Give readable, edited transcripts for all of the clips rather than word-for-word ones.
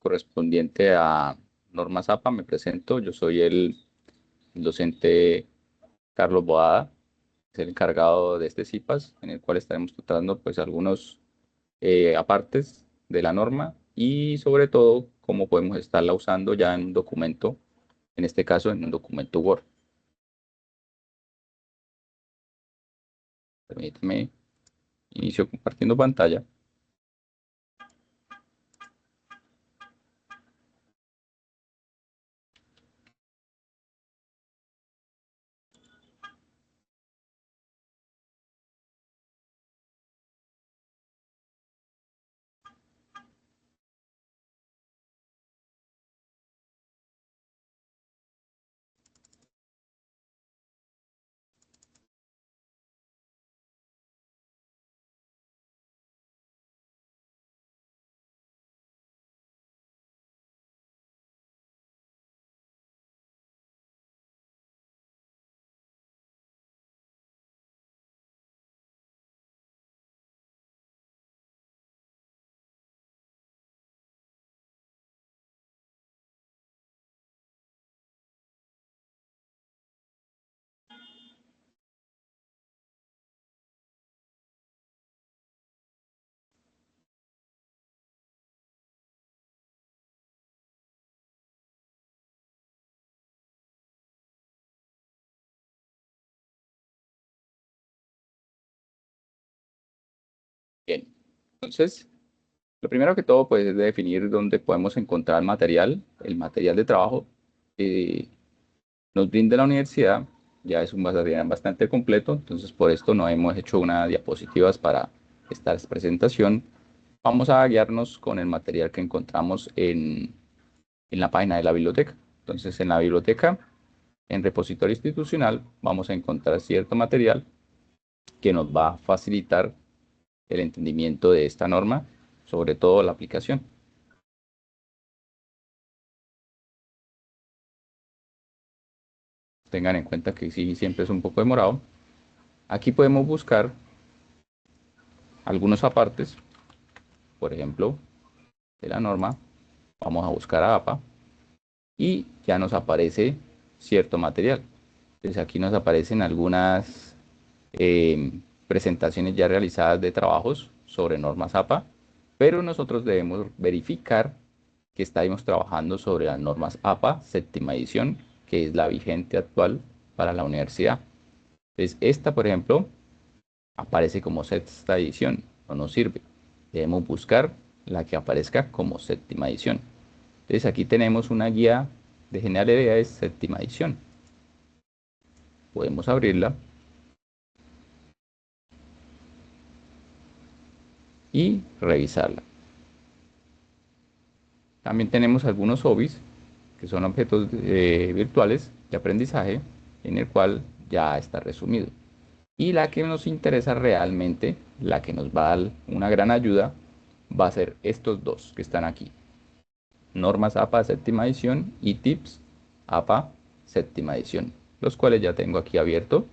correspondiente a normas APA. Me presento, yo soy el docente Carlos Boada, es el encargado de este CIPAS, en el cual estaremos tratando pues algunos apartes de la norma y sobre todo cómo podemos estarla usando ya en un documento, en este caso en un documento Word. Permíteme, inicio compartiendo pantalla. Bien, entonces lo primero que todo pues es definir dónde podemos encontrar el material de trabajo que nos brinda la universidad. Ya es un material bastante completo, entonces por esto no hemos hecho una diapositivas para esta presentación. Vamos a guiarnos con el material que encontramos en la página de la biblioteca. Entonces en la biblioteca, en repositorio institucional, vamos a encontrar cierto material que nos va a facilitar el entendimiento de esta norma, sobre todo la aplicación. Tengan en cuenta que sí, siempre es un poco demorado. Aquí podemos buscar algunos apartes, por ejemplo, de la norma. Vamos a buscar a APA y ya nos aparece cierto material. Entonces aquí nos aparecen algunas presentaciones ya realizadas de trabajos sobre normas APA, pero nosotros debemos verificar que estamos trabajando sobre las normas APA séptima edición, que es la vigente actual para la universidad. Entonces esta, por ejemplo, aparece como sexta edición, no nos sirve. Debemos buscar la que aparezca como séptima edición. Entonces aquí tenemos una guía de generalidades séptima edición. Podemos abrirla y revisarla. También tenemos algunos hobbies, que son objetos virtuales de aprendizaje, en el cual ya está resumido. Y la que nos interesa realmente, la que nos va a dar una gran ayuda, va a ser estos dos que están aquí. Normas APA séptima edición y tips APA séptima edición, los cuales ya tengo aquí abierto.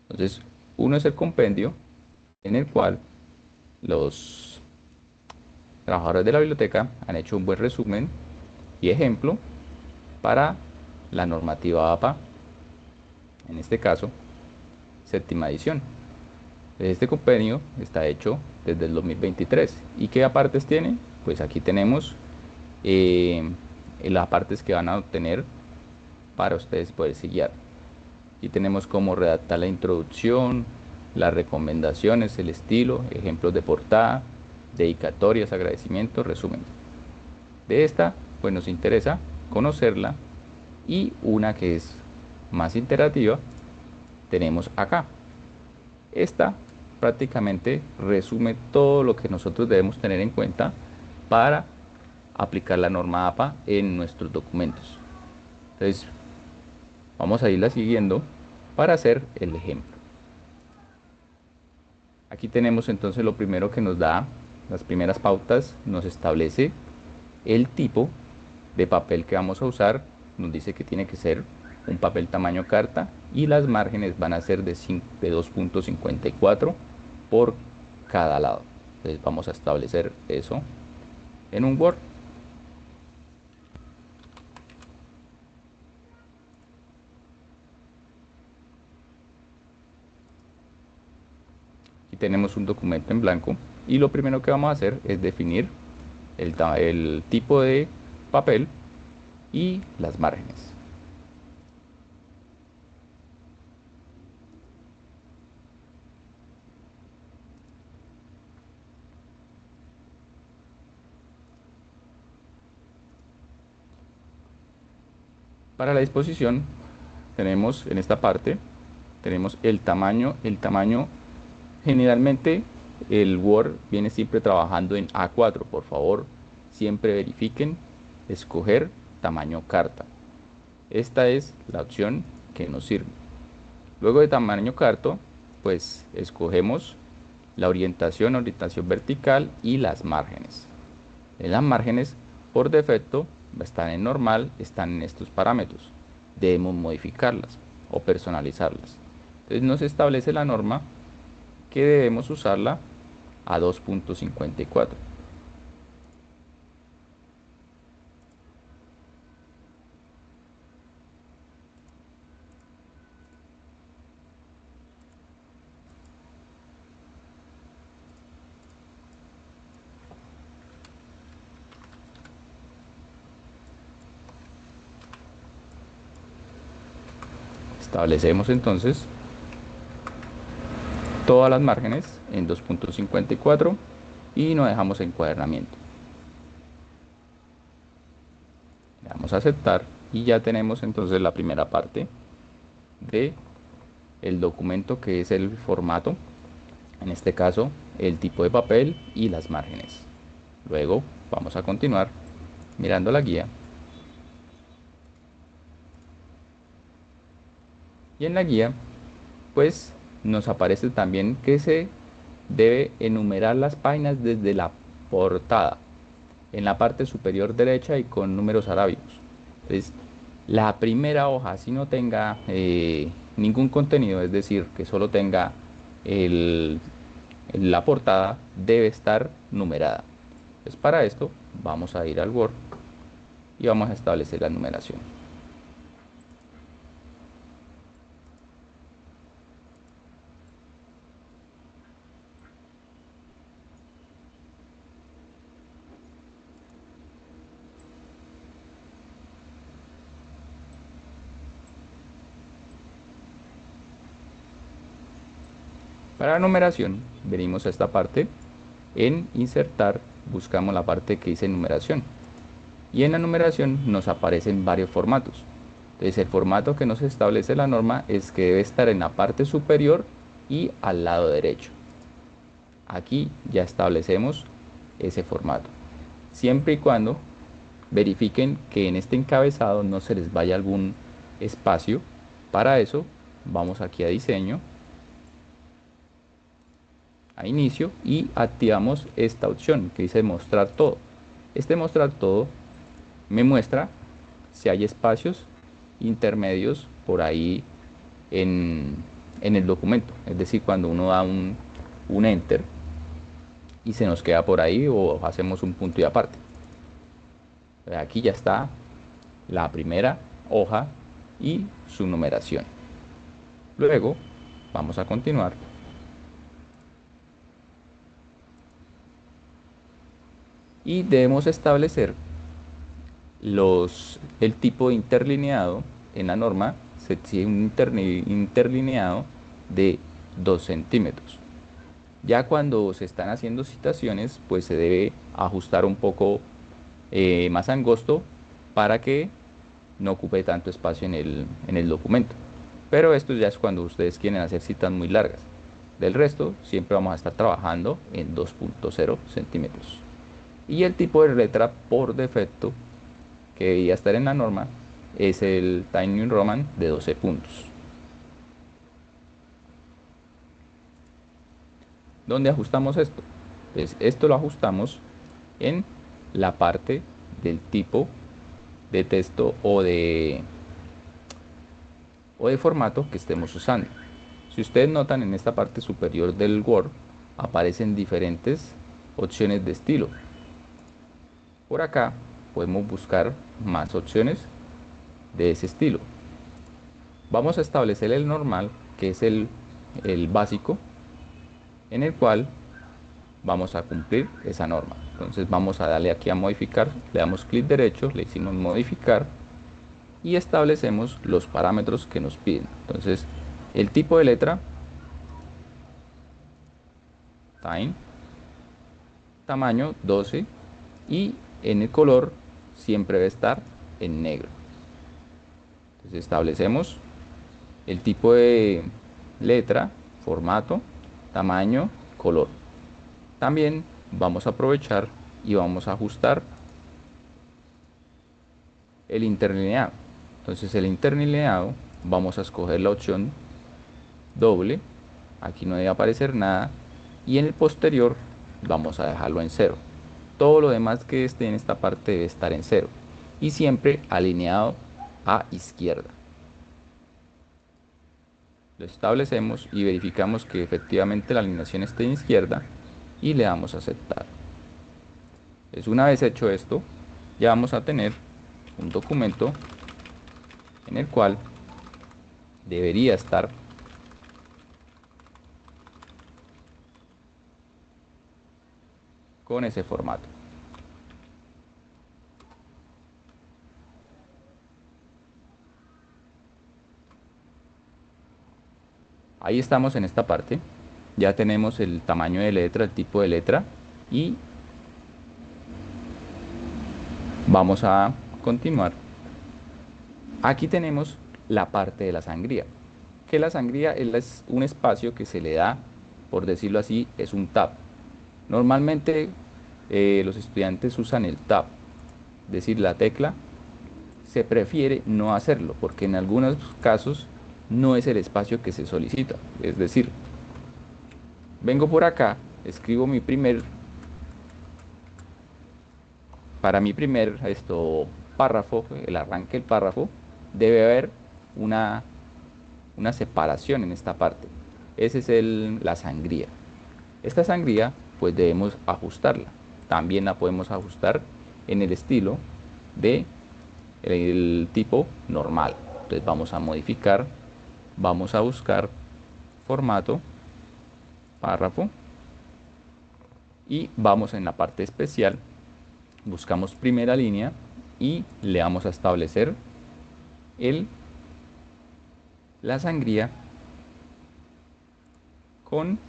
Entonces, uno es el compendio en el cual los trabajadores de la biblioteca han hecho un buen resumen y ejemplo para la normativa APA, en este caso, séptima edición. Este compendio está hecho desde el 2023. ¿Y qué apartes tiene? Pues aquí tenemos las partes que van a obtener para ustedes poderse guiar. Aquí tenemos cómo redactar la introducción, las recomendaciones, el estilo, ejemplos de portada, dedicatorias, agradecimientos, resumen. De esta, pues nos interesa conocerla, y una que es más interactiva tenemos acá. Esta prácticamente resume todo lo que nosotros debemos tener en cuenta para aplicar la norma APA en nuestros documentos. Entonces, vamos a irla siguiendo para hacer el ejemplo. Aquí tenemos entonces lo primero que nos da, las primeras pautas, nos establece el tipo de papel que vamos a usar. Nos dice que tiene que ser un papel tamaño carta y las márgenes van a ser de 2.54 por cada lado. Entonces vamos a establecer eso en un Word. Aquí tenemos un documento en blanco y lo primero que vamos a hacer es definir el tipo de papel y las márgenes. Para la disposición tenemos en esta parte, tenemos el tamaño. El tamaño, generalmente el Word viene siempre trabajando en A4. Por favor, siempre verifiquen escoger tamaño carta. Esta es la opción que nos sirve. Luego de tamaño carta, pues escogemos la orientación vertical y las márgenes. En las márgenes, por defecto, están en normal, están en estos parámetros. Debemos modificarlas o personalizarlas. Entonces nos establece la norma que debemos usarla a 2.54. Establecemos entonces todas las márgenes en 2.54 y no dejamos encuadernamiento. Le damos a aceptar y ya tenemos entonces la primera parte de el documento, que es el formato, en este caso el tipo de papel y las márgenes. Luego vamos a continuar mirando la guía y en la guía pues nos aparece también que se debe enumerar las páginas desde la portada en la parte superior derecha y con números arábigos. Entonces, la primera hoja, si no tenga ningún contenido, es decir, que solo tenga el- la portada, debe estar numerada. Entonces, para esto vamos a ir al Word y vamos a establecer la numeración. Para la numeración, venimos a esta parte, en insertar, buscamos la parte que dice numeración. Y en la numeración nos aparecen varios formatos. Entonces el formato que nos establece la norma es que debe estar en la parte superior y al lado derecho. Aquí ya establecemos ese formato. Siempre y cuando verifiquen que en este encabezado no se les vaya algún espacio. Para eso vamos aquí a diseño, a inicio y activamos esta opción que dice mostrar todo. Este mostrar todo me muestra si hay espacios intermedios por ahí en el documento. Es decir, cuando uno da un enter y se nos queda por ahí o hacemos un punto y aparte. Aquí ya está la primera hoja y su numeración. Luego vamos a continuar y debemos establecer el tipo de interlineado. En la norma se exige un interlineado de 2 centímetros. Ya cuando se están haciendo citaciones, pues se debe ajustar un poco más angosto para que no ocupe tanto espacio en el documento. Pero esto ya es cuando ustedes quieren hacer citas muy largas. Del resto, siempre vamos a estar trabajando en 2.0 centímetros. Y el tipo de letra por defecto que debía estar en la norma es el Times New Roman de 12 puntos. ¿Dónde ajustamos esto? Pues esto lo ajustamos en la parte del tipo de texto o de formato que estemos usando. Si ustedes notan, en esta parte superior del Word aparecen diferentes opciones de estilo. Por acá podemos buscar más opciones de ese estilo. Vamos a establecer el normal, que es el básico, en el cual vamos a cumplir esa norma. Entonces vamos a darle aquí a modificar, le damos clic derecho, le hicimos modificar y establecemos los parámetros que nos piden. Entonces el tipo de letra, time, tamaño 12 y en el color siempre debe estar en negro. Entonces establecemos el tipo de letra, formato, tamaño, color. También vamos a aprovechar y vamos a ajustar el interlineado. Entonces el interlineado vamos a escoger la opción doble, aquí no debe aparecer nada, y en el posterior vamos a dejarlo en 0. Todo lo demás que esté en esta parte debe estar en 0 y siempre alineado a izquierda. Lo establecemos y verificamos que efectivamente la alineación esté en izquierda y le damos a aceptar. Entonces, una vez hecho esto, ya vamos a tener un documento en el cual debería estar con ese formato. Ahí estamos en esta parte. Ya tenemos el tamaño de letra, el tipo de letra y vamos a continuar. Aquí tenemos la parte de la sangría. Que la sangría es un espacio que se le da, por decirlo así, es un tab. Normalmente los estudiantes usan el tab, es decir, la tecla. Se prefiere no hacerlo porque en algunos casos no es el espacio que se solicita. Es decir, vengo por acá, escribo para mi primer párrafo, el arranque del párrafo, debe haber una, una separación en esta parte. Esa es la sangría. Esta sangría pues debemos ajustarla. También la podemos ajustar en el estilo de el tipo normal. Entonces vamos a modificar, vamos a buscar formato, párrafo y vamos en la parte especial, buscamos primera línea y le vamos a establecer la sangría con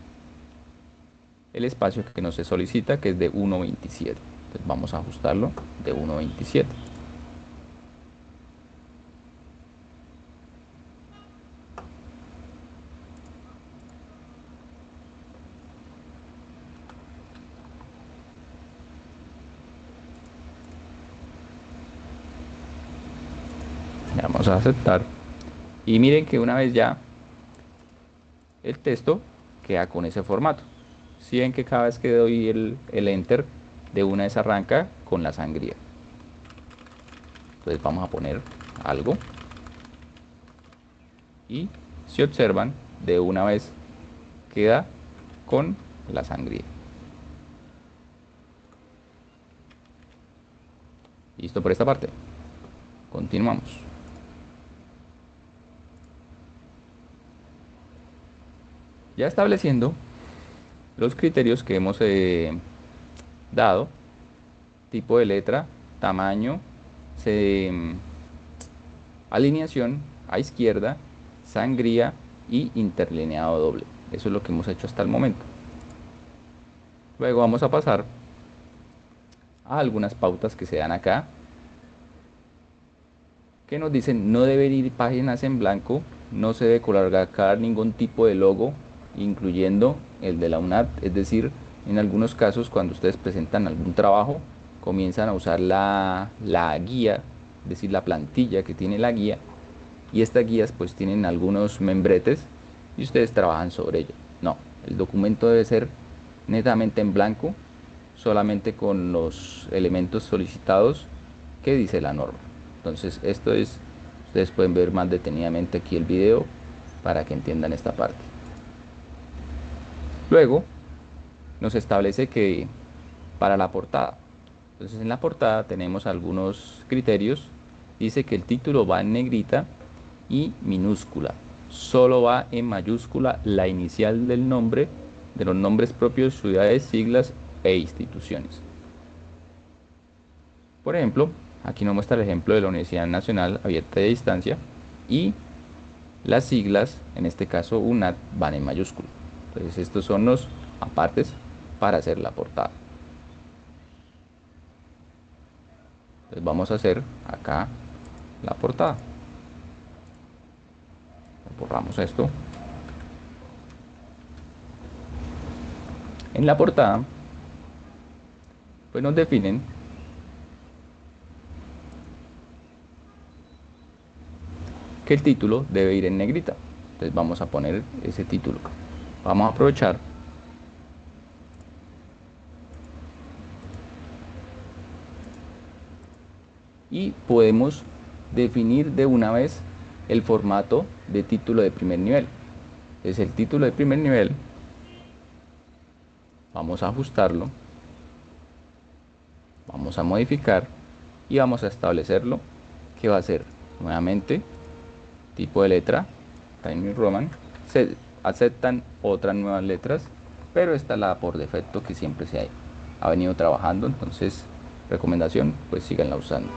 el espacio que nos se solicita, que es de 1.27. Entonces vamos a ajustarlo de 1.27. Le vamos a aceptar y miren que una vez ya el texto queda con ese formato. Si ven que cada vez que doy el enter, de una vez arranca con la sangría. Entonces vamos a poner algo y si observan, de una vez queda con la sangría. Listo por esta parte. Continuamos. Ya estableciendo los criterios que hemos dado, tipo de letra, tamaño, alineación a izquierda, sangría y interlineado doble. Eso es lo que hemos hecho hasta el momento. Luego vamos a pasar a algunas pautas que se dan acá, que nos dicen no deben ir páginas en blanco, no se debe colocar ningún tipo de logo, incluyendo el de la UNAD. Es decir, en algunos casos cuando ustedes presentan algún trabajo, comienzan a usar la guía, es decir, la plantilla que tiene la guía, y estas guías pues tienen algunos membretes y ustedes trabajan sobre ello. No, el documento debe ser netamente en blanco, solamente con los elementos solicitados que dice la norma. Entonces ustedes pueden ver más detenidamente aquí el video para que entiendan esta parte. Luego nos establece que para la portada, entonces en la portada tenemos algunos criterios. Dice que el título va en negrita y minúscula, solo va en mayúscula la inicial del nombre de los nombres propios, ciudades, siglas e instituciones. Por ejemplo, aquí nos muestra el ejemplo de la Universidad Nacional Abierta de Distancia y las siglas, en este caso UNAD, van en mayúscula. Entonces estos son los apartes para hacer la portada. Entonces vamos a hacer acá la portada. Borramos esto. En la portada, pues nos definen que el título debe ir en negrita. Entonces vamos a poner ese título. Vamos a aprovechar y podemos definir de una vez el formato de título de primer nivel. Es el título de primer nivel. Vamos a ajustarlo. Vamos a modificar y vamos a establecerlo que va a ser nuevamente tipo de letra Times New Roman. Se aceptan otras nuevas letras, pero esta es la por defecto que siempre se ha venido trabajando, entonces recomendación, pues síganla usando.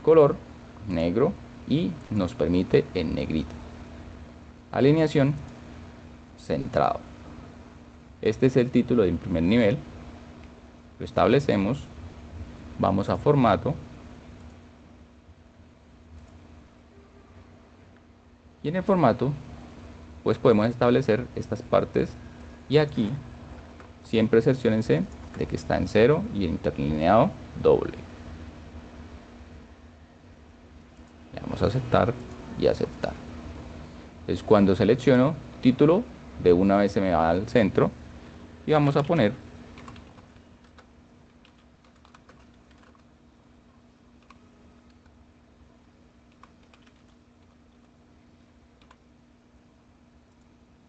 Color negro y nos permite en negrita. Alineación centrado. Este es el título del primer nivel. Lo establecemos. Vamos a formato. Y en el formato, pues podemos establecer estas partes. Y aquí, siempre cerciórense de que está en 0 y en interlineado doble. Le vamos a aceptar y aceptar. Entonces cuando selecciono título, de una vez se me va al centro. Y vamos a poner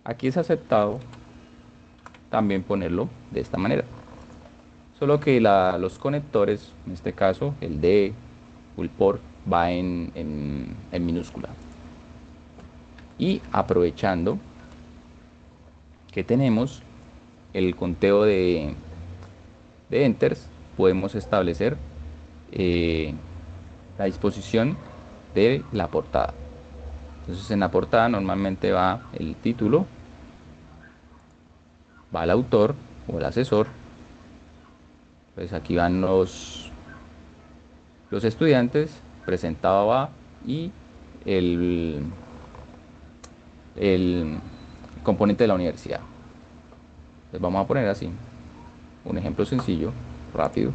aquí es aceptado también ponerlo de esta manera. Solo que los conectores, en este caso el de o el por, va en minúscula. Y aprovechando que tenemos el conteo de enters, podemos establecer la disposición de la portada. Entonces en la portada normalmente va el título, va el autor o el asesor. Pues aquí van los estudiantes, presentado va y el, el componente de la universidad. Entonces vamos a poner así un ejemplo sencillo, rápido,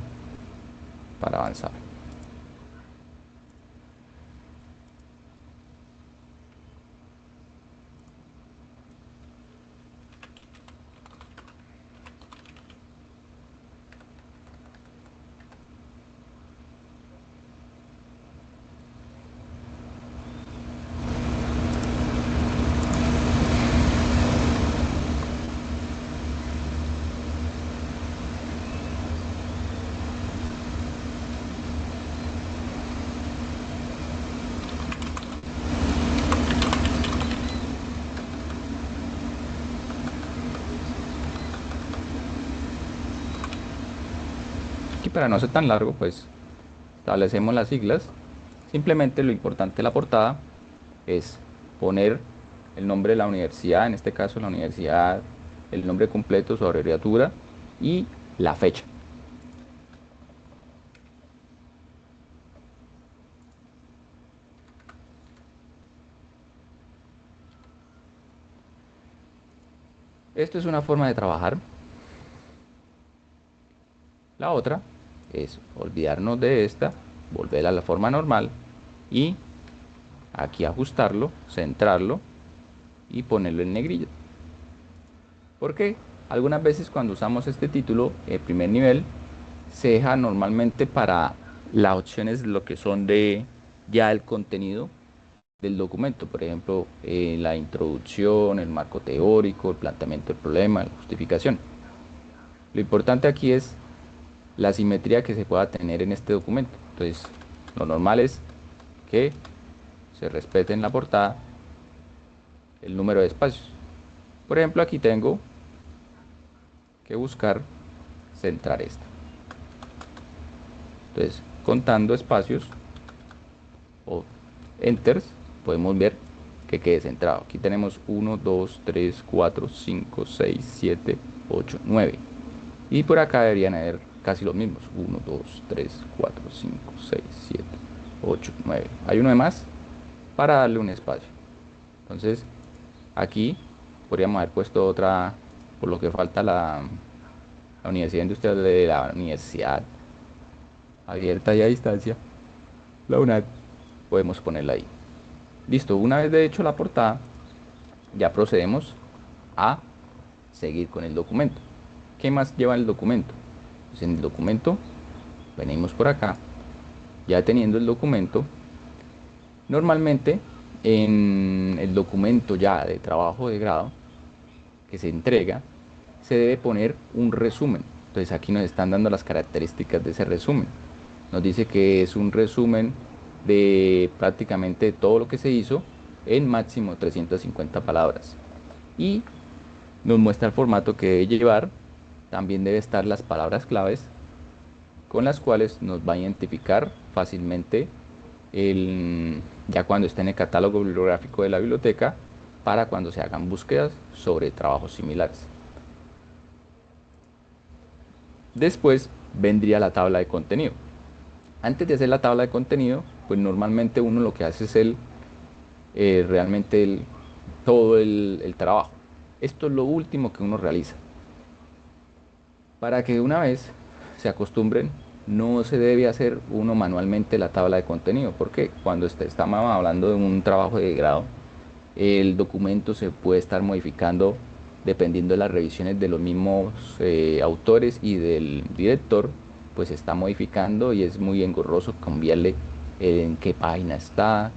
para avanzar. Y para no ser tan largo, pues establecemos las siglas. Simplemente lo importante de la portada es poner el nombre de la universidad, en este caso la universidad, el nombre completo, su abreviatura y la fecha. Esto es una forma de trabajar. La otra es olvidarnos de esta, volver a la forma normal y aquí ajustarlo, centrarlo y ponerlo en negrilla. Porque algunas veces cuando usamos este título, el primer nivel, se deja normalmente para las opciones lo que son de ya el contenido del documento, por ejemplo, la introducción, el marco teórico, el planteamiento del problema, la justificación. Lo importante aquí es la simetría que se pueda tener en este documento. Entonces, lo normal es que se respete en la portada el número de espacios. Por ejemplo, aquí tengo que buscar centrar esta. Entonces, contando espacios o enters, podemos ver que quede centrado. Aquí tenemos 1, 2, 3, 4, 5, 6, 7, 8, 9. Y por acá deberían haber casi los mismos. 1, 2, 3, 4, 5, 6, 7, 8, 9. Hay uno de más para darle un espacio. Entonces, aquí podríamos haber puesto otra, por lo que falta la Universidad Industrial de la Universidad Abierta y a Distancia, la UNAD, podemos ponerla ahí. Listo, una vez de hecho la portada, ya procedemos a seguir con el documento. ¿Qué más lleva el documento? Pues en el documento, venimos por acá, ya teniendo el documento, normalmente en el documento ya de trabajo de grado que se entrega, se debe poner un resumen. Entonces aquí nos están dando las características de ese resumen. Nos dice que es un resumen de prácticamente todo lo que se hizo en máximo 350 palabras. Y nos muestra el formato que debe llevar. También debe estar las palabras claves con las cuales nos va a identificar fácilmente ya cuando esté en el catálogo bibliográfico de la biblioteca, para cuando se hagan búsquedas sobre trabajos similares. Después vendría la tabla de contenido. Antes de hacer la tabla de contenido, pues normalmente uno lo que hace es realmente todo el trabajo. Esto es lo último que uno realiza. Para que una vez se acostumbren, no se debe hacer uno manualmente la tabla de contenido, porque cuando estamos hablando de un trabajo de grado, el documento se puede estar modificando dependiendo de las revisiones de los mismos autores y del director, pues se está modificando y es muy engorroso cambiarle en qué página está,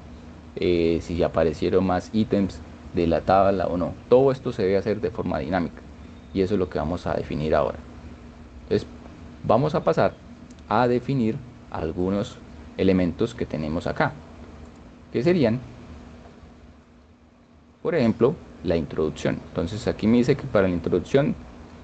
si ya aparecieron más ítems de la tabla o no. Todo esto se debe hacer de forma dinámica y eso es lo que vamos a definir ahora. Entonces, vamos a pasar a definir algunos elementos que tenemos acá, que serían, por ejemplo, la introducción. Entonces aquí me dice que para la introducción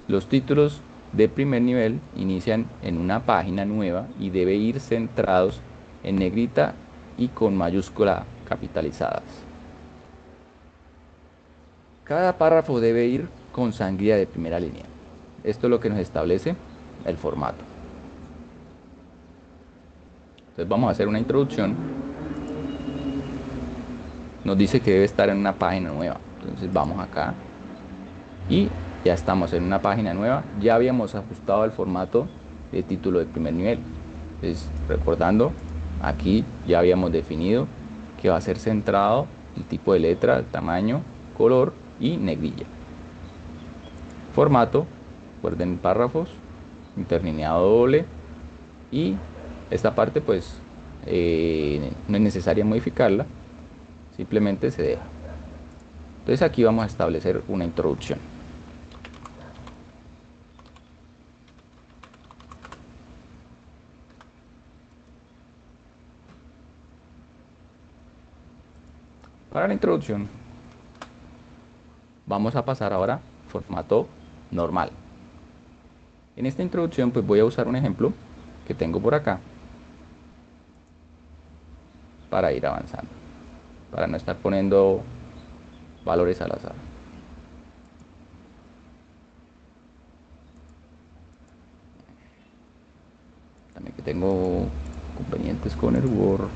los títulos de primer nivel inician en una página nueva y debe ir centrados en negrita y con mayúscula capitalizadas. Cada párrafo debe ir con sangría de primera línea. Esto es lo que nos establece el formato. Entonces vamos a hacer una introducción. Nos dice que debe estar en una página nueva. Entonces vamos acá y ya estamos en una página nueva. Ya habíamos ajustado el formato de título de primer nivel. Entonces, recordando, aquí ya habíamos definido que va a ser centrado el tipo de letra, el tamaño, color y negrilla. Formato, recuerden, párrafos, interlineado doble, y esta parte pues no es necesaria modificarla, simplemente se deja. Entonces aquí vamos a establecer una introducción. Para la introducción vamos a pasar ahora formato normal. En esta introducción pues voy a usar un ejemplo que tengo por acá para ir avanzando, para no estar poniendo valores al azar. También que tengo inconvenientes con el Word.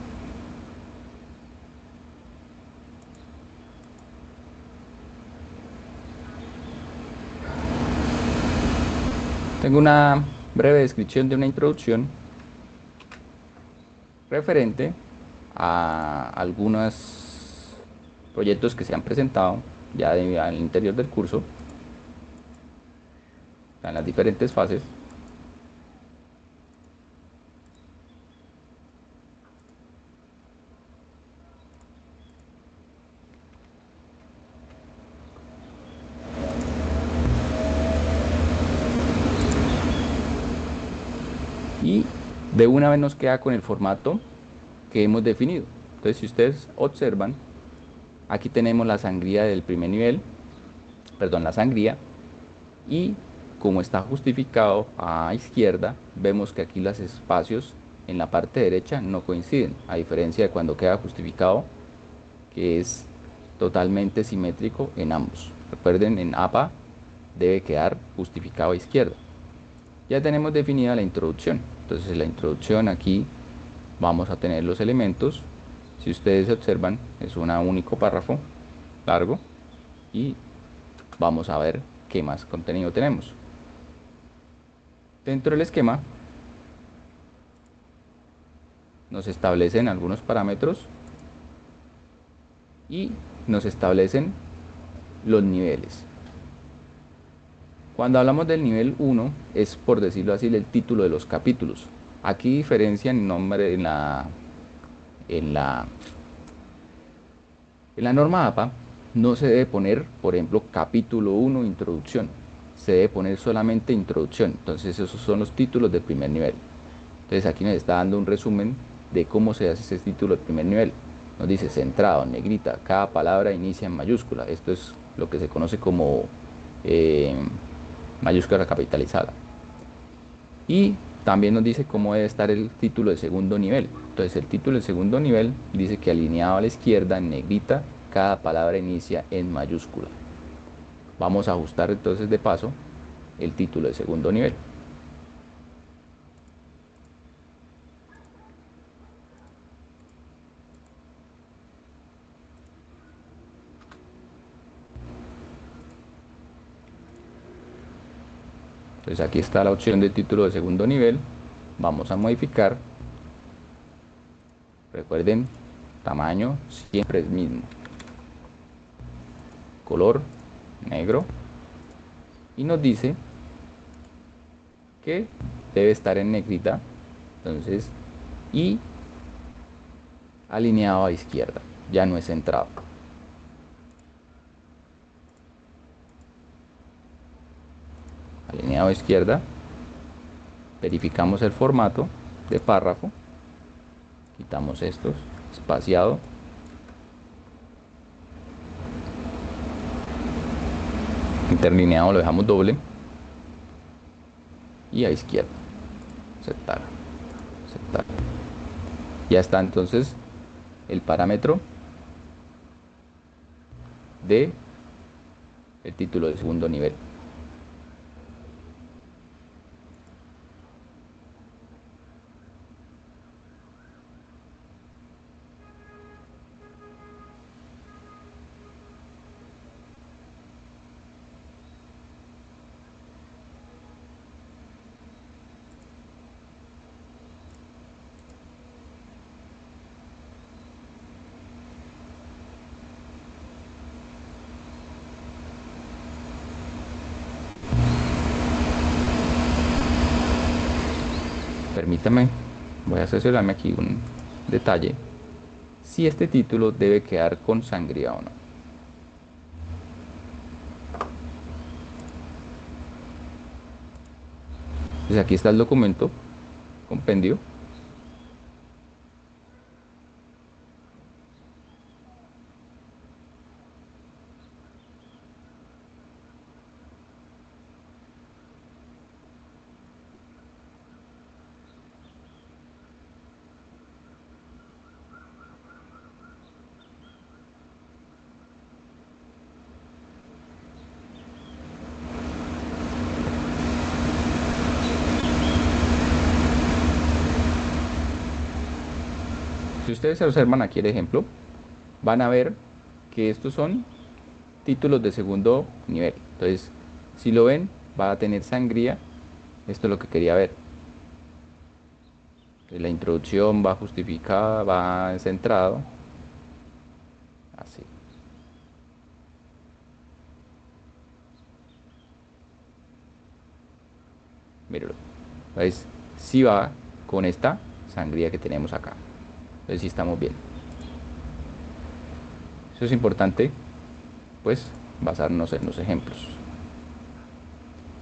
Tengo una breve descripción de una introducción referente a algunos proyectos que se han presentado ya al interior del curso, en las diferentes fases. Y de una vez nos queda con el formato que hemos definido. Entonces, si ustedes observan, aquí tenemos la sangría del primer nivel, perdón, la sangría, y como está justificado a izquierda, vemos que aquí los espacios en la parte derecha no coinciden, a diferencia de cuando queda justificado, que es totalmente simétrico en ambos. Recuerden, en APA debe quedar justificado a izquierda. Ya tenemos definida la introducción. Entonces, la introducción aquí vamos a tener los elementos. Si ustedes observan, es un único párrafo largo y vamos a ver qué más contenido tenemos. Dentro del esquema nos establecen algunos parámetros y nos establecen los niveles. Cuando hablamos del nivel 1 es, por decirlo así, el título de los capítulos. Aquí diferencian el nombre en la, en la norma APA. No se debe poner, por ejemplo, capítulo 1, introducción. Se debe poner solamente introducción. Entonces esos son los títulos de primer nivel. Entonces aquí nos está dando un resumen de cómo se hace ese título de primer nivel. Nos dice centrado, en negrita, cada palabra inicia en mayúscula. Esto es lo que se conoce como mayúscula capitalizada. Y también nos dice cómo debe estar el título de segundo nivel. Entonces el título de segundo nivel dice que alineado a la izquierda en negrita, cada palabra inicia en mayúscula. Vamos a ajustar entonces de paso el título de segundo nivel. Entonces aquí está la opción de título de segundo nivel. Vamos a modificar. Recuerden, tamaño siempre es mismo. Color negro. Y nos dice que debe estar en negrita. Entonces, y alineado a izquierda. Ya no es centrado. Alineado a izquierda. Verificamos el formato de párrafo. Quitamos estos. Espaciado. Interlineado lo dejamos doble. Y a izquierda. Aceptar. Aceptar. Ya está entonces el parámetro de el título de segundo nivel. Permítame, voy a asesorarme aquí un detalle. Si este título debe quedar con sangría o no. Entonces aquí está el documento, compendio. Si ustedes observan aquí el ejemplo, van a ver que estos son títulos de segundo nivel. Entonces, si lo ven, va a tener sangría. Esto es lo que quería ver. La introducción va justificada, va centrado. Así. Míralo. Entonces, si va con esta sangría que tenemos acá. Entonces, sí estamos bien. Eso es importante, pues, basarnos en los ejemplos.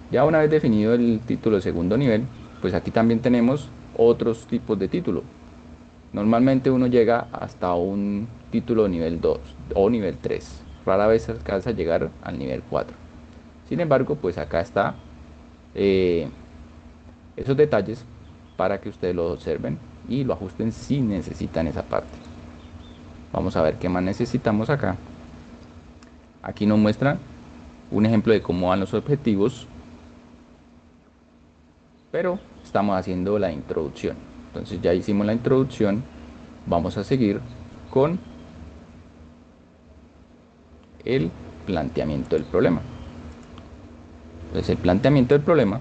Ya una vez definido el título de segundo nivel, pues aquí también tenemos otros tipos de título. Normalmente uno llega hasta un título nivel 2 o nivel 3. Rara vez se alcanza a llegar al nivel 4. Sin embargo, pues acá está eh, esos detalles para que ustedes lo observen y lo ajusten si necesitan esa parte. Vamos a ver qué más necesitamos acá. Aquí nos muestra un ejemplo de cómo van los objetivos, pero estamos haciendo la introducción. Entonces ya hicimos la introducción, vamos a seguir con el planteamiento del problema. Entonces el planteamiento del problema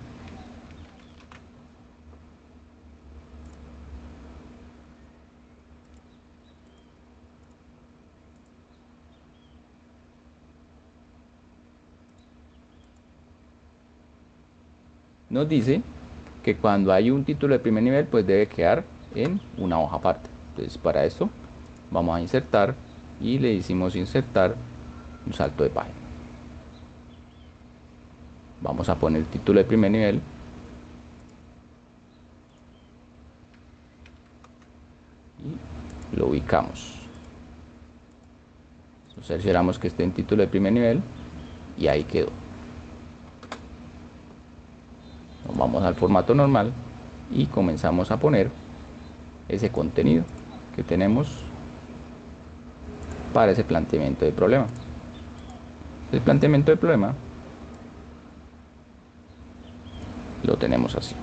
nos dice que cuando hay un título de primer nivel, pues debe quedar en una hoja aparte. Entonces para esto vamos a insertar y le decimos insertar un salto de página. Vamos a poner el título de primer nivel y lo ubicamos. Cercioramos que esté en título de primer nivel y ahí quedó. Nos vamos al formato normal y comenzamos a poner ese contenido que tenemos para ese planteamiento de problema. El planteamiento de problema lo tenemos así.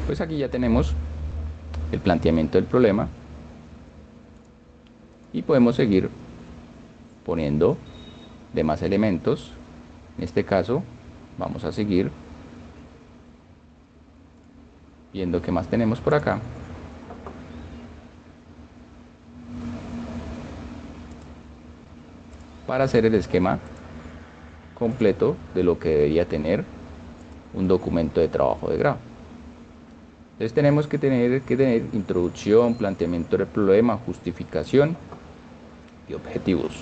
Pues aquí ya tenemos el planteamiento del problema y podemos seguir poniendo demás elementos. En este caso vamos a seguir viendo qué más tenemos por acá. Para hacer el esquema completo de lo que debería tener un documento de trabajo de grado. Entonces tenemos que tener introducción, planteamiento del problema, justificación y objetivos.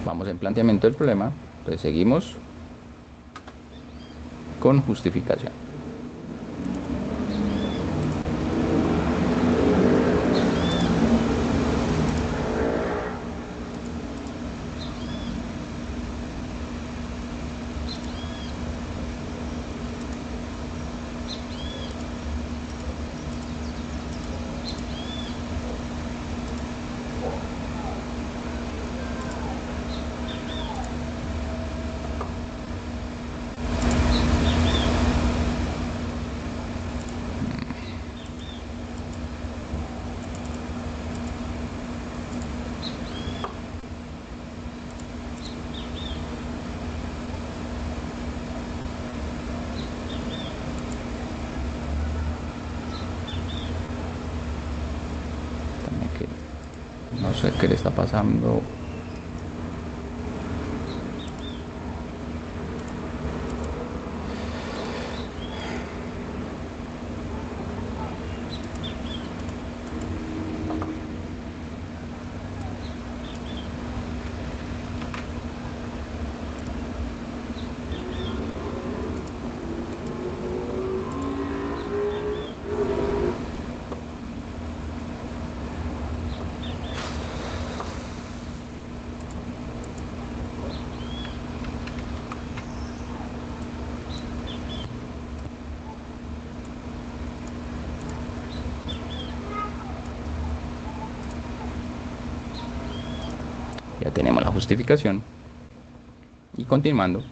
Vamos en planteamiento del problema, entonces seguimos con justificación. No sé qué le está pasando. Ya tenemos la justificación y continuando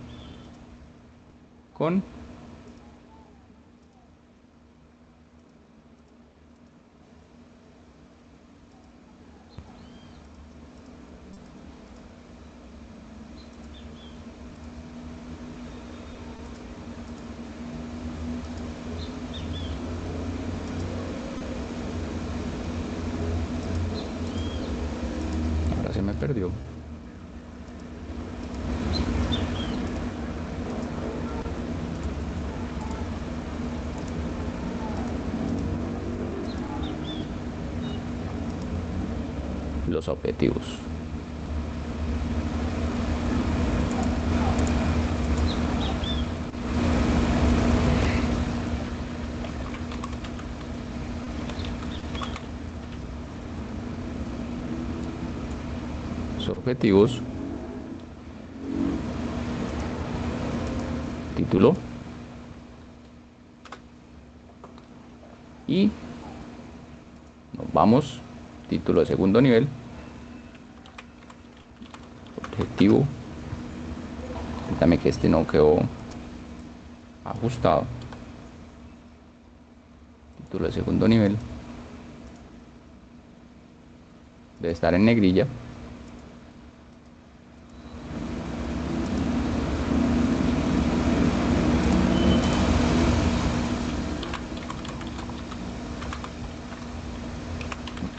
con ahora se me perdió. los objetivos. Los objetivos, título y nos vamos, título de segundo nivel, objetivo, fíjame que este no quedó ajustado, título de segundo nivel, debe estar en negrilla,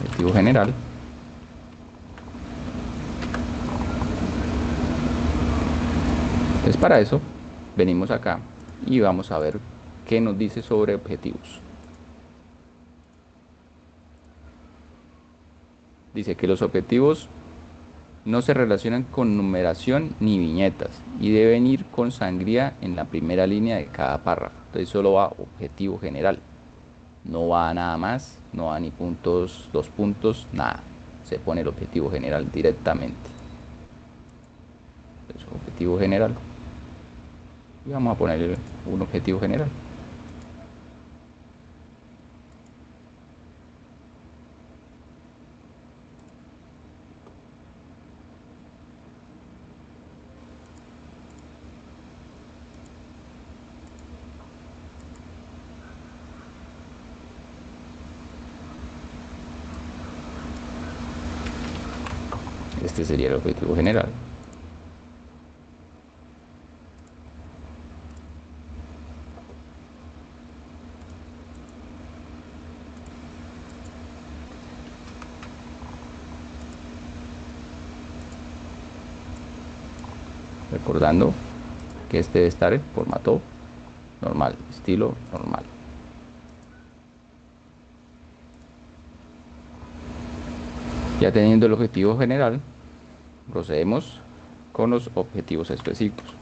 objetivo general, entonces para eso venimos acá y vamos a ver qué nos dice sobre objetivos. Dice que los objetivos no se relacionan con numeración ni viñetas y deben ir con sangría en la primera línea de cada párrafo. Entonces solo va objetivo general. No va a nada más, no va ni puntos, dos puntos, nada. Se pone el objetivo general directamente. Entonces, objetivo general. Y vamos a poner un objetivo general. Este sería el objetivo general. Recordando que este debe estar en formato normal, estilo normal. Ya teniendo el objetivo general, procedemos con los objetivos específicos.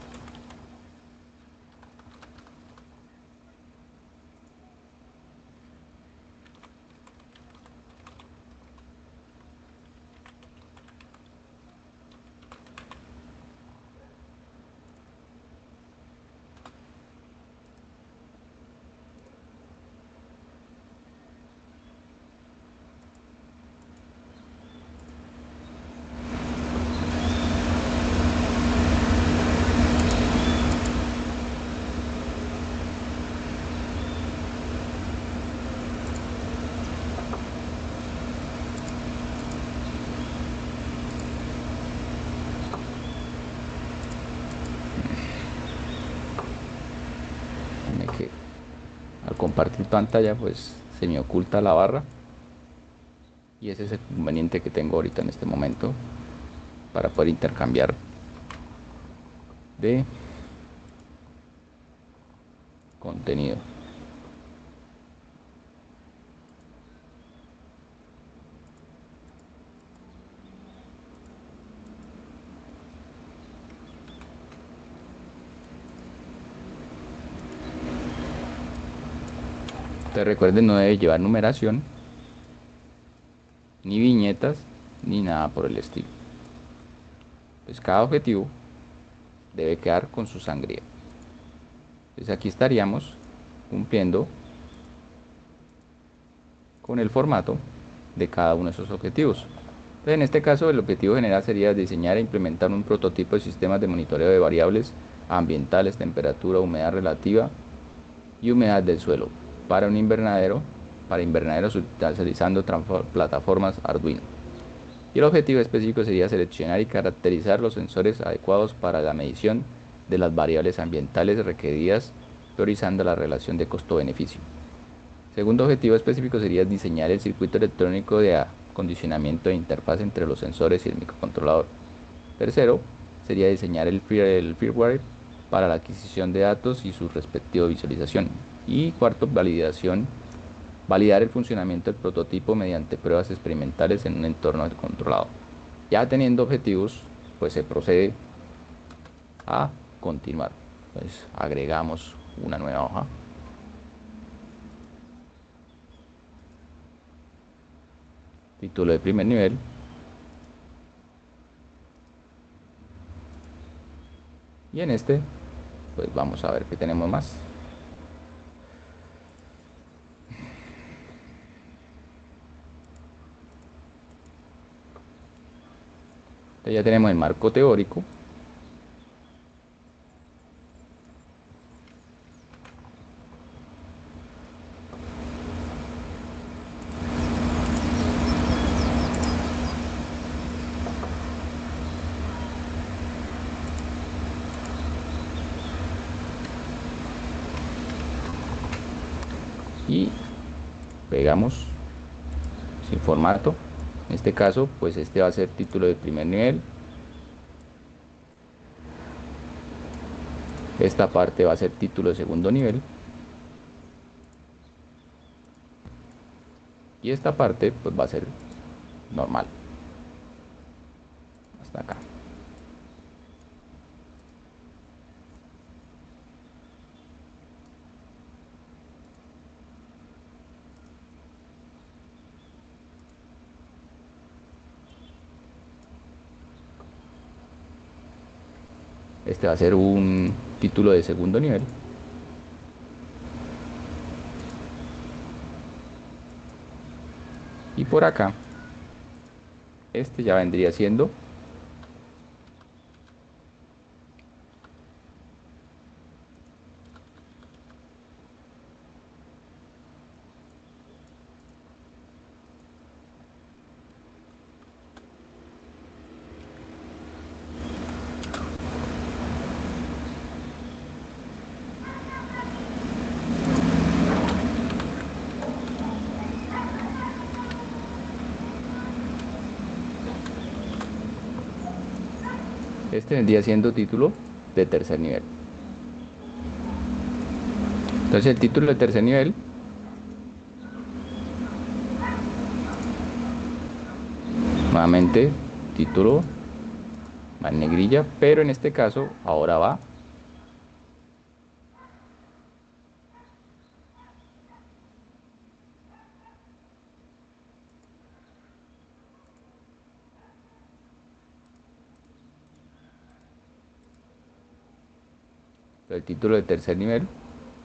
Que al compartir pantalla pues se me oculta la barra y ese es el inconveniente que tengo ahorita en este momento para poder intercambiar de contenido. Entonces recuerden, no debe llevar numeración, ni viñetas, ni nada por el estilo. Pues cada objetivo debe quedar con su sangría. Entonces aquí estaríamos cumpliendo con el formato de cada uno de esos objetivos. Entonces, en este caso, el objetivo general sería diseñar e implementar un prototipo de sistemas de monitoreo de variables ambientales, temperatura, humedad relativa y humedad del suelo para un invernadero, para invernaderos utilizando plataformas Arduino. Y el objetivo específico sería seleccionar y caracterizar los sensores adecuados para la medición de las variables ambientales requeridas, priorizando la relación de costo-beneficio. Segundo objetivo específico sería diseñar el circuito electrónico de acondicionamiento de interfaz entre los sensores y el microcontrolador. Tercero, sería diseñar el firmware para la adquisición de datos y su respectiva visualización. Y cuarto, validación Validar el funcionamiento del prototipo mediante pruebas experimentales en un entorno controlado. Ya teniendo objetivos, pues se procede a continuar. Pues agregamos una nueva hoja. Título de primer nivel. Y en este, pues vamos a ver qué tenemos más. Entonces ya tenemos el marco teórico. Y pegamos sin formato. En este caso, pues este va a ser título de primer nivel. Esta parte va a ser título de segundo nivel. Y esta parte pues va a ser normal. Hasta acá. Este va a ser un título de segundo nivel. Y por acá, este ya vendría siendo este vendría siendo título de tercer nivel. Entonces el título de tercer nivel, nuevamente título, va en negrilla, pero en este caso ahora va el título de tercer nivel.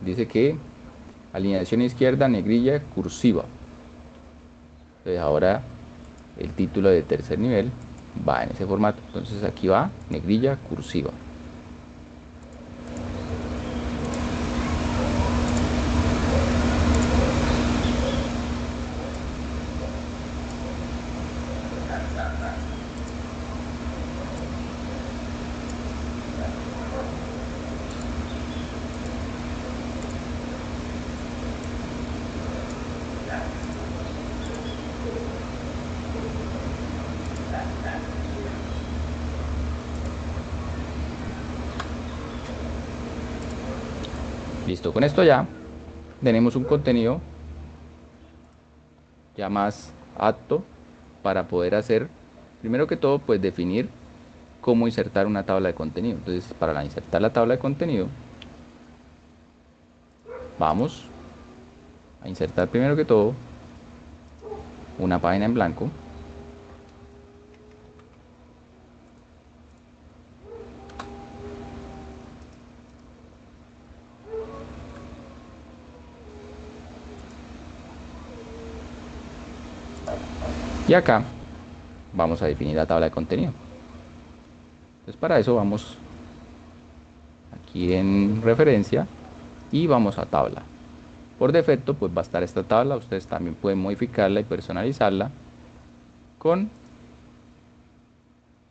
Dice que alineación izquierda, negrilla, cursiva. Entonces ahora el título de tercer nivel va en ese formato. Entonces aquí va negrilla, cursiva. Listo, con esto ya tenemos un contenido ya más apto para poder hacer, primero que todo, pues definir cómo insertar una tabla de contenido. Entonces, para insertar la tabla de contenido, vamos a insertar primero que todo una página en blanco. Y acá vamos a definir la tabla de contenido. Entonces, para eso vamos aquí en referencia y vamos a tabla. Por defecto, pues va a estar esta tabla. Ustedes también pueden modificarla y personalizarla con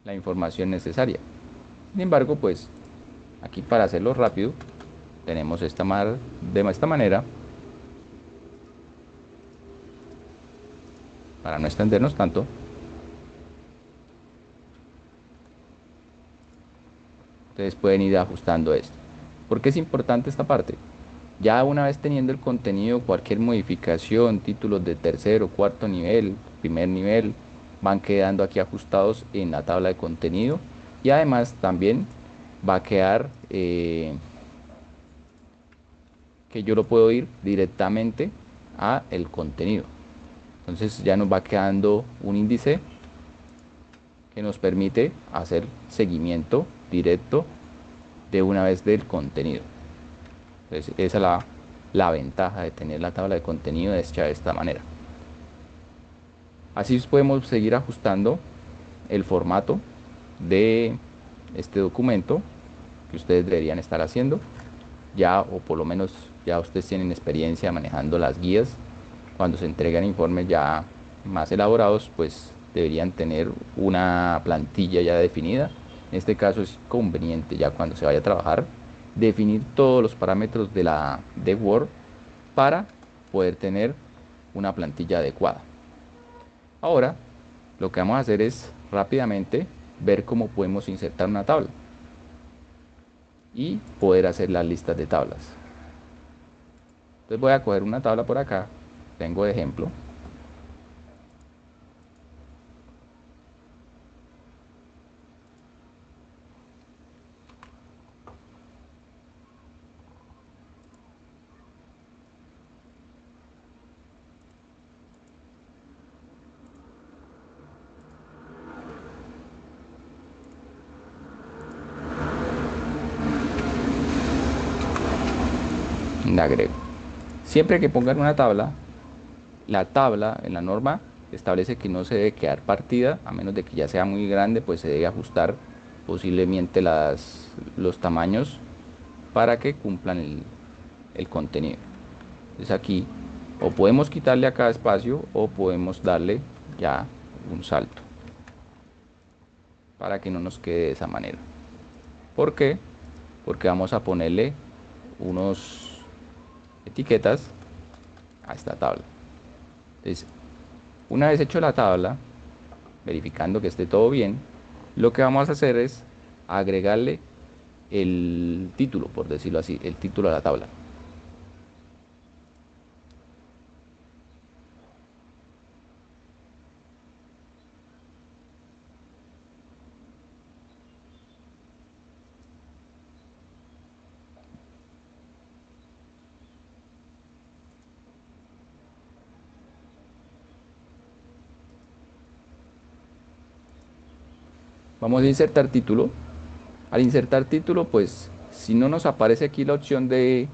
la información necesaria. Sin embargo, pues aquí para hacerlo rápido, tenemos de esta manera, para no extendernos tanto. Ustedes pueden ir ajustando esto. ¿Por qué es importante esta parte? Ya una vez teniendo el contenido, cualquier modificación, títulos de tercero, cuarto nivel, primer nivel, van quedando aquí ajustados en la tabla de contenido. Y además también va a quedar que yo lo puedo ir directamente a el contenido. Entonces ya nos va quedando un índice que nos permite hacer seguimiento directo de una vez del contenido. Entonces esa es la ventaja de tener la tabla de contenido hecha de esta manera. Así podemos seguir ajustando el formato de este documento que ustedes deberían estar haciendo ya, o por lo menos ya ustedes tienen experiencia manejando las guías. Cuando se entregan informes ya más elaborados, pues deberían tener una plantilla ya definida. En este caso es conveniente ya cuando se vaya a trabajar definir todos los parámetros de Word para poder tener una plantilla adecuada. Ahora lo que vamos a hacer es rápidamente ver cómo podemos insertar una tabla y poder hacer las listas de tablas. Entonces voy a coger una tabla por acá, tengo de ejemplo. La agrego. Siempre que pongan una tabla, la tabla en la norma establece que no se debe quedar partida, a menos de que ya sea muy grande, pues se debe ajustar posiblemente los tamaños para que cumplan el contenido. Entonces aquí o podemos quitarle a cada espacio o podemos darle ya un salto para que no nos quede de esa manera. ¿Por qué? Porque vamos a ponerle unos etiquetas a esta tabla. Entonces, una vez hecho la tabla, verificando que esté todo bien, lo que vamos a hacer es agregarle el título, por decirlo así, el título a la tabla. Vamos a insertar título. Al insertar título, pues si no nos aparece aquí la opción de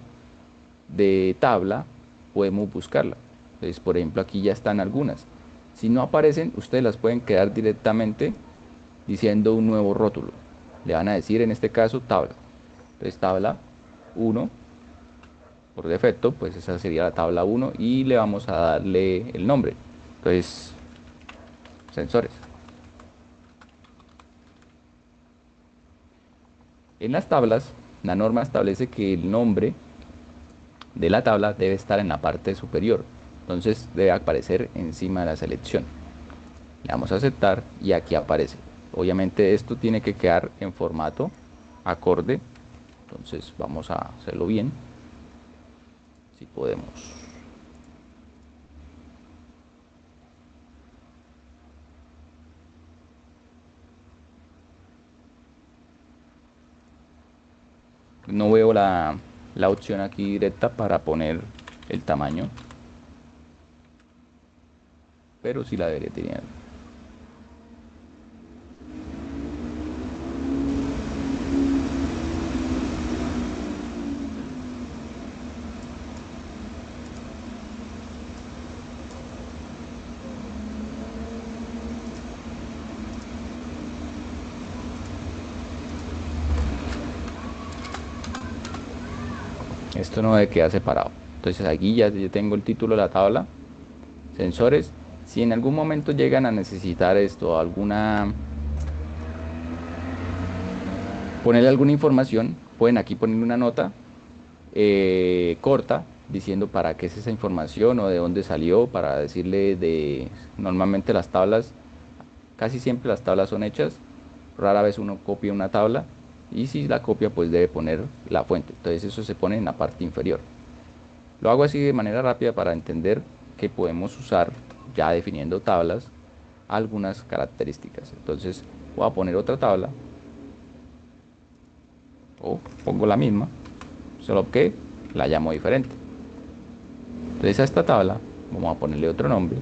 tabla, podemos buscarla. Entonces, por ejemplo, aquí ya están algunas. Si no aparecen, ustedes las pueden crear directamente diciendo un nuevo rótulo. Le van a decir en este caso tabla. Entonces, tabla 1, por defecto, pues esa sería la tabla 1 y le vamos a darle el nombre. Entonces, sensores. En las tablas, la norma establece que el nombre de la tabla debe estar en la parte superior. Entonces debe aparecer encima de la selección. Le damos a aceptar y aquí aparece. Obviamente esto tiene que quedar en formato acorde. Entonces vamos a hacerlo bien. Si podemos. No veo la opción aquí directa para poner el tamaño, pero sí la debería tener. Esto no debe quedar separado. Entonces aquí ya yo tengo el título de la tabla, sensores. Si en algún momento llegan a necesitar esto, ponerle alguna información, pueden aquí poner una nota corta diciendo para qué es esa información o de dónde salió, para decirle normalmente las tablas, casi siempre las tablas son hechas, rara vez uno copia una tabla y si la copia pues debe poner la fuente, entonces eso se pone en la parte inferior. Lo hago así de manera rápida para entender que podemos usar, ya definiendo tablas, algunas características. Entonces voy a poner otra tabla o pongo la misma, solo que la llamo diferente. Entonces a esta tabla vamos a ponerle otro nombre.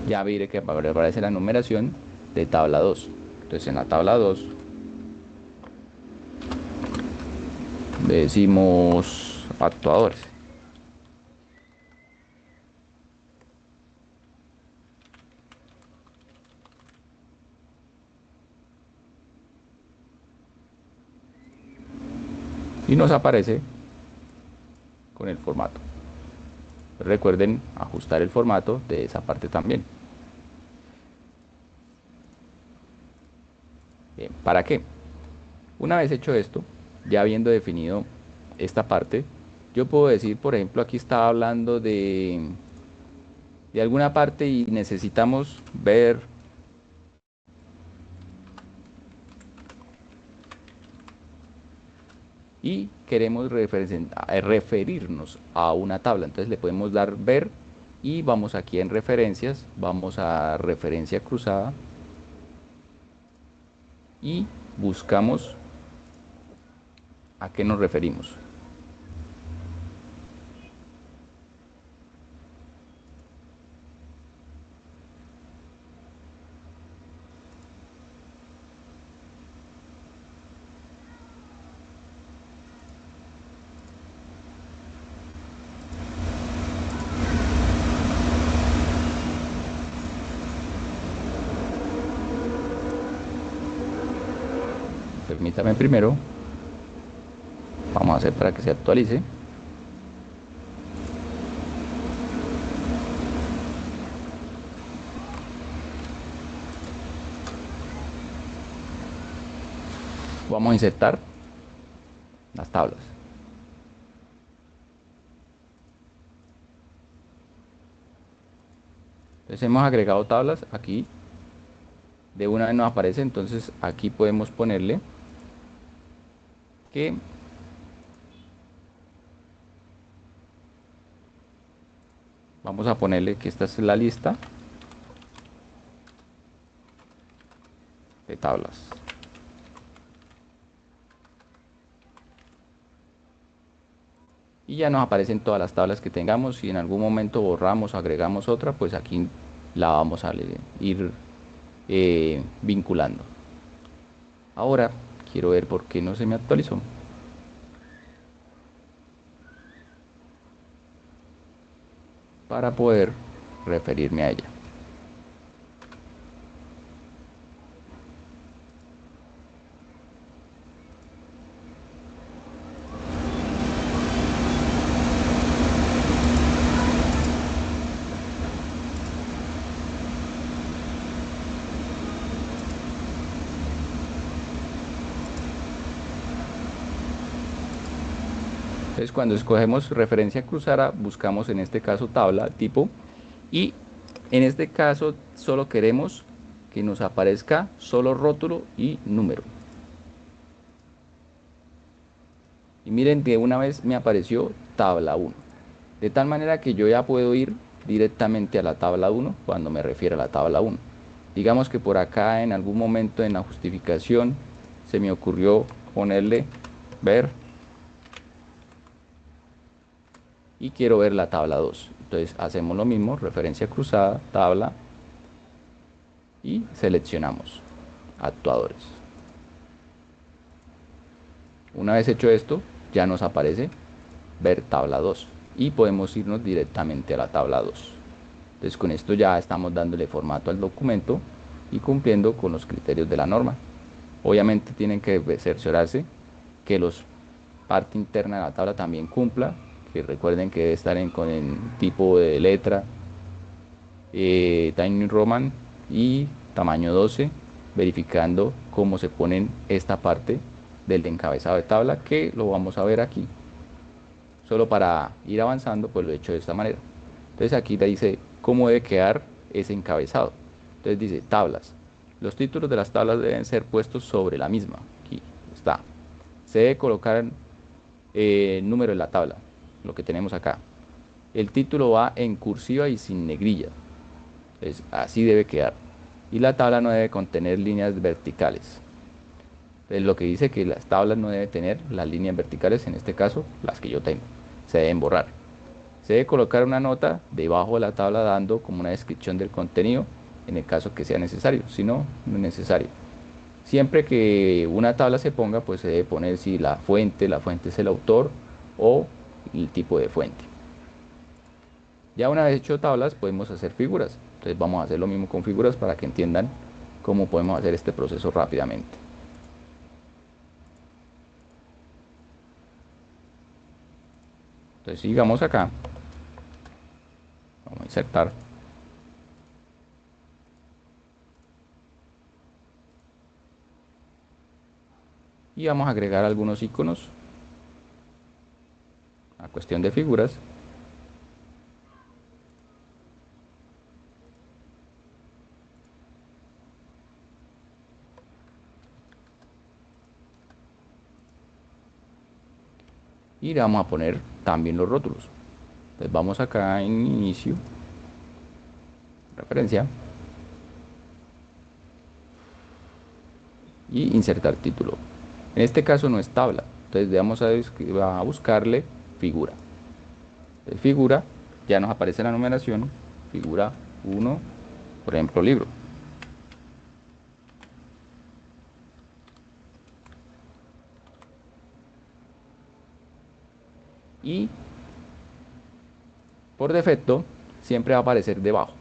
Ya veré que aparece la numeración de tabla 2. Entonces en la tabla 2 decimos actuadores. Y nos aparece con el formato. Recuerden ajustar el formato de esa parte también. Bien, ¿para qué? Una vez hecho esto, ya habiendo definido esta parte, yo puedo decir, por ejemplo, aquí estaba hablando de alguna parte y necesitamos ver y queremos referirnos a una tabla. Entonces le podemos dar ver y vamos aquí en referencias, vamos a referencia cruzada y buscamos a qué nos referimos. Permítame primero, vamos a hacer para que se actualice. Vamos a insertar las tablas. Entonces hemos agregado tablas aquí. De una vez nos aparece, entonces aquí podemos ponerle que vamos a ponerle que esta es la lista de tablas. Y ya nos aparecen todas las tablas que tengamos. Si en algún momento borramos o agregamos otra, pues aquí la vamos a ir vinculando. Ahora quiero ver por qué no se me actualizó. Para poder referirme a ella. Entonces cuando escogemos referencia cruzada, buscamos en este caso tabla tipo y en este caso solo queremos que nos aparezca solo rótulo y número. Y miren que una vez me apareció tabla 1. De tal manera que yo ya puedo ir directamente a la tabla 1 cuando me refiero a la tabla 1. Digamos que por acá en algún momento en la justificación se me ocurrió ponerle ver y quiero ver la tabla 2. Entonces hacemos lo mismo, referencia cruzada, tabla y seleccionamos actuadores. Una vez hecho esto, ya nos aparece ver tabla 2 y podemos irnos directamente a la tabla 2. Entonces con esto ya estamos dándole formato al documento y cumpliendo con los criterios de la norma. Obviamente tienen que cerciorarse que los parte interna de la tabla también cumpla, que recuerden que debe estar con el tipo de letra, Times New Roman y tamaño 12, verificando cómo se ponen esta parte del encabezado de tabla, que lo vamos a ver aquí. Solo para ir avanzando, pues lo he hecho de esta manera. Entonces aquí le dice cómo debe quedar ese encabezado. Entonces dice tablas. Los títulos de las tablas deben ser puestos sobre la misma. Aquí está. Se debe colocar el número de la tabla, lo que tenemos acá. El título va en cursiva y sin negrilla. Entonces, así debe quedar. Y la tabla no debe contener líneas verticales. Entonces, lo que dice que las tablas no deben tener las líneas verticales, en este caso, las que yo tengo. Se deben borrar. Se debe colocar una nota debajo de la tabla dando como una descripción del contenido en el caso que sea necesario. Si no, no es necesario. Siempre que una tabla se ponga, pues se debe poner si la fuente es el autor o el tipo de fuente. Ya una vez hecho tablas, podemos hacer figuras. Entonces vamos a hacer lo mismo con figuras para que entiendan cómo podemos hacer este proceso rápidamente. Entonces sigamos acá. Vamos a insertar. Y vamos a agregar algunos iconos a cuestión de figuras. Y le vamos a poner también los rótulos. Entonces vamos acá en inicio, referencia, y insertar título. En este caso no es tabla, entonces vamos a buscarle figura. Entonces, figura, ya nos aparece la numeración, figura 1, por ejemplo, libro. Y por defecto siempre va a aparecer debajo.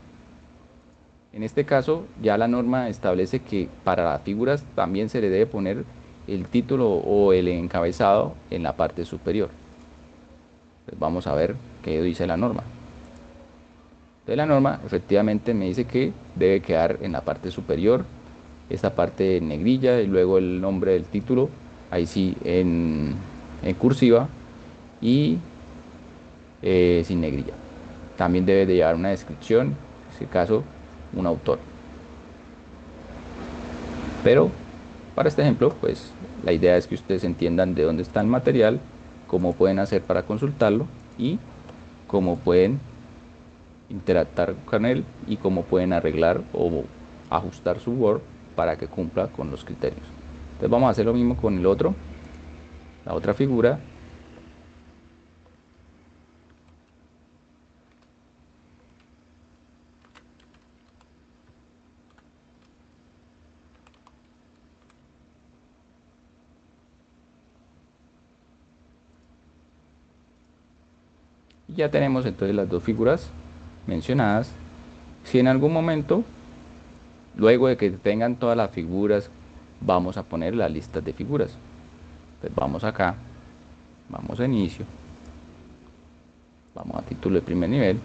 En este caso, ya la norma establece que para las figuras también se le debe poner el título o el encabezado en la parte superior. Pues vamos a ver qué dice la norma. Entonces la norma efectivamente me dice que debe quedar en la parte superior, esta parte en negrilla y luego el nombre del título, ahí sí en cursiva y sin negrilla. También debe de llevar una descripción, en este caso un autor. Pero para este ejemplo, pues la idea es que ustedes entiendan de dónde está el material, cómo pueden hacer para consultarlo y cómo pueden interactuar con él y cómo pueden arreglar o ajustar su Word para que cumpla con los criterios. Entonces vamos a hacer lo mismo con el otro, la otra figura. Y ya tenemos entonces las dos figuras mencionadas. Si en algún momento, luego de que tengan todas las figuras, vamos a poner las listas de figuras. Entonces vamos acá, vamos a inicio, vamos a título de primer nivel.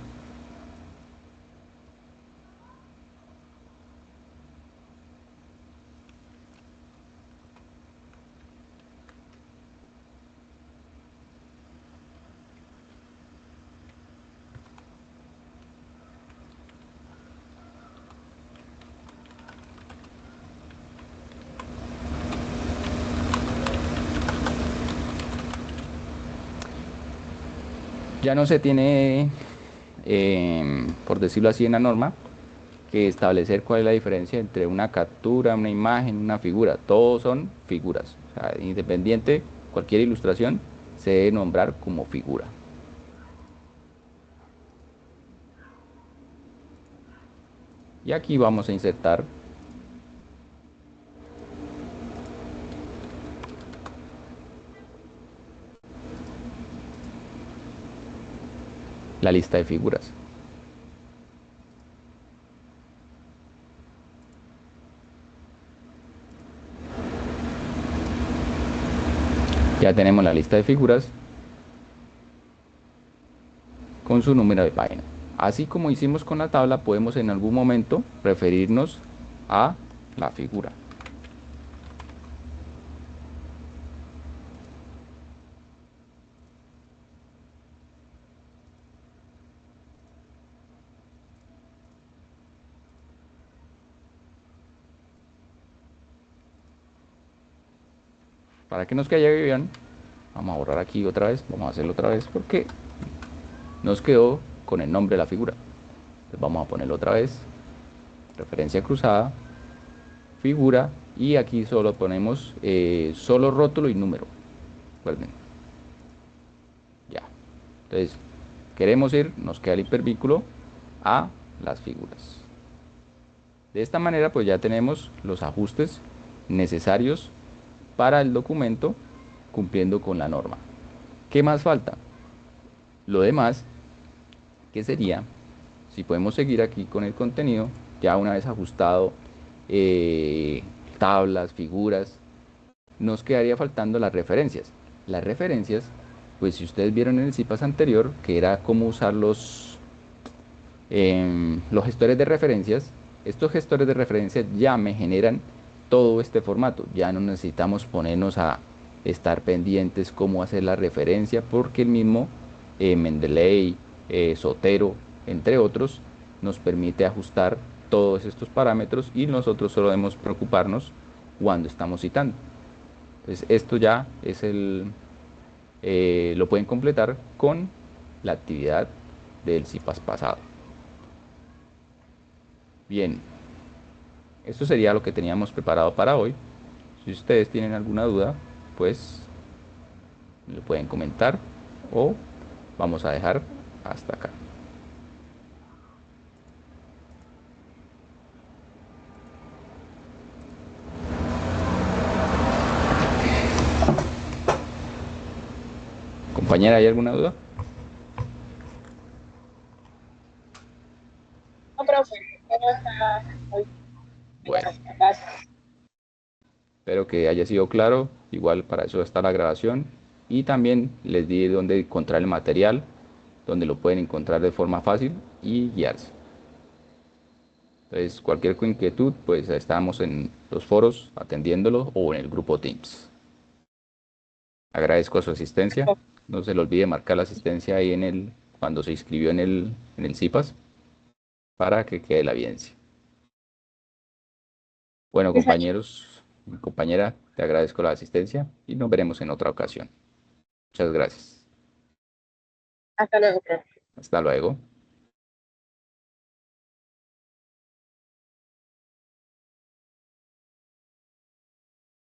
Ya no se tiene, por decirlo así en la norma, que establecer cuál es la diferencia entre una captura, una imagen, una figura. Todos son figuras. O sea, independiente, cualquier ilustración se debe nombrar como figura. Y aquí vamos a insertar la lista de figuras. Ya tenemos la lista de figuras con su número de página. Así como hicimos con la tabla, podemos en algún momento referirnos a la figura. Para que nos quede bien, vamos a borrar aquí otra vez, vamos a hacerlo otra vez porque nos quedó con el nombre de la figura. Entonces vamos a ponerlo otra vez, referencia cruzada, figura, y aquí solo ponemos solo rótulo y número. Recuerden, ya. Entonces, queremos ir, nos queda el hipervínculo a las figuras. De esta manera, pues ya tenemos los ajustes necesarios para el documento cumpliendo con la norma. ¿Qué más falta? Lo demás, que sería, si podemos seguir aquí con el contenido, ya una vez ajustado eh, tablas, figuras, nos quedaría faltando las referencias. Las referencias, pues si ustedes vieron en el CIPAS anterior, que era cómo usar los gestores de referencias, estos gestores de referencias ya me generan todo este formato. Ya no necesitamos ponernos a estar pendientes cómo hacer la referencia, porque el mismo Mendeley, Zotero, entre otros, nos permite ajustar todos estos parámetros y nosotros solo debemos preocuparnos cuando estamos citando. Entonces, esto ya es lo pueden completar con la actividad del CIPAS pasado. Bien, esto sería lo que teníamos preparado para hoy. Si ustedes tienen alguna duda, pues lo pueden comentar o vamos a dejar hasta acá. Compañera, ¿hay alguna duda? No, profe, todo está muy Bueno, bien, gracias. espero que haya sido claro. Igual para eso está la grabación. Y también les di dónde encontrar el material, donde lo pueden encontrar de forma fácil y guiarse. Entonces, cualquier inquietud, pues estamos en los foros atendiéndolo o en el grupo Teams. Agradezco su asistencia. No se le olvide marcar la asistencia ahí cuando se inscribió en el CIPAS para que quede la evidencia. Bueno, compañeros, mi compañera, te agradezco la asistencia y nos veremos en otra ocasión. Muchas gracias. Hasta luego, profe. Hasta luego.